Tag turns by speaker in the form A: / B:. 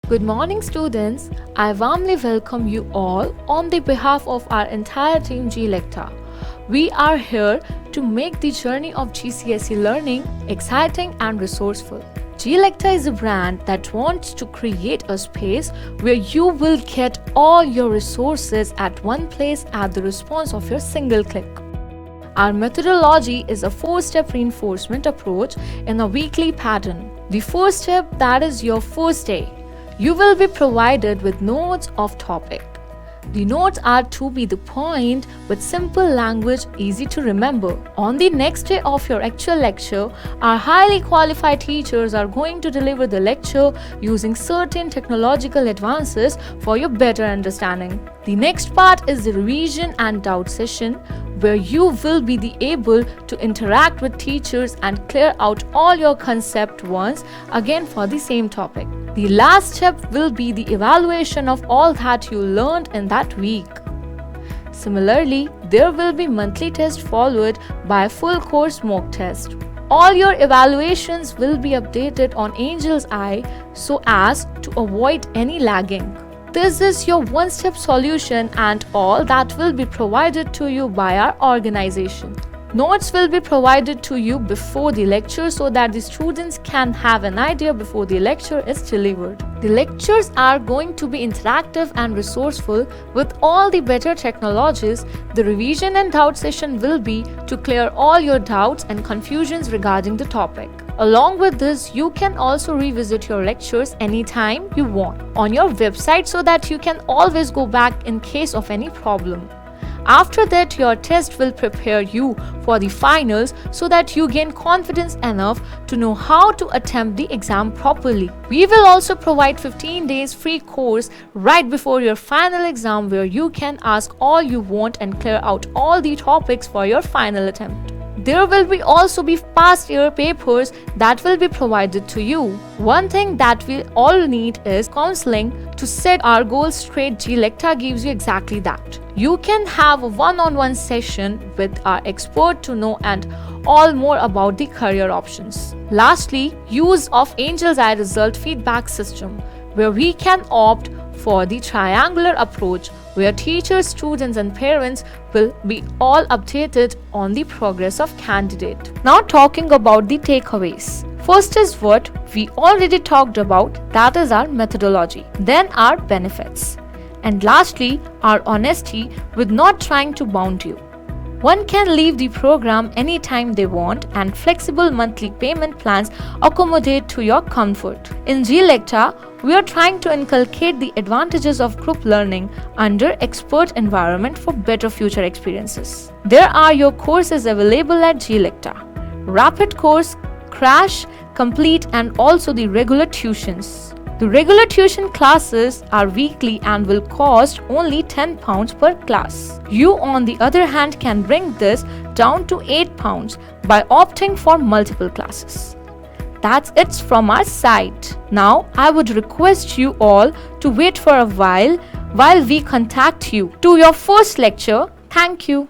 A: Good morning, students. I warmly welcome you all on the behalf of our entire team G Lecta. We are here to make the journey of GCSE learning exciting and resourceful. G Lecta is a brand that wants to create a space where you will get all your resources at one place at the response of your single click. Our methodology is a 4-step reinforcement approach in a weekly pattern. The first step, that is your first day. You will be provided with notes of topic. The notes are to be the point with simple language, easy to remember. On the next day of your actual lecture, our highly qualified teachers are going to deliver the lecture using certain technological advances for your better understanding. The next part is the revision and doubt session, where you will be able to interact with teachers and clear out all your concept once again for the same topic. The last step will be the evaluation of all that you learned in that week. Similarly, there will be monthly test followed by a full course mock test. All your evaluations will be updated on Angel's Eye so as to avoid any lagging. This is your one-step solution and all that will be provided to you by our organization. Notes will be provided to you before the lecture so that the students can have an idea before the lecture is delivered. The lectures are going to be interactive and resourceful with all the better technologies. The revision and doubt session will be to clear all your doubts and confusions regarding the topic. Along with this, you can also revisit your lectures anytime you want on your website so that you can always go back in case of any problem. After that, your test will prepare you for the finals so that you gain confidence enough to know how to attempt the exam properly. We will also provide 15 days free course right before your final exam where you can ask all you want and clear out all the topics for your final attempt. There will also be past year papers that will be provided to you. One thing that we all need is counseling to set our goals straight. G Lecta gives you exactly that. You can have a one-on-one session with our expert to know and all more about the career options. Lastly, use of Angel's Eye result feedback system, where we can opt for the triangular approach, where teachers, students and parents will be all updated on the progress of candidate. Now talking about the takeaways. First is what we already talked about, that is our methodology. Then our benefits. And lastly, our honesty with not trying to bound you. One can leave the program anytime they want and flexible monthly payment plans accommodate to your comfort. In G Lecta, we are trying to inculcate the advantages of group learning under expert environment for better future experiences. There are your courses available at G Lecta: Rapid Course, Crash, Complete and also the regular tuitions. The regular tuition classes are weekly and will cost only £10 per class. You, on the other hand, can bring this down to £8 by opting for multiple classes. That's it from our side. Now, I would request you all to wait for a while we contact you to your first lecture. Thank you.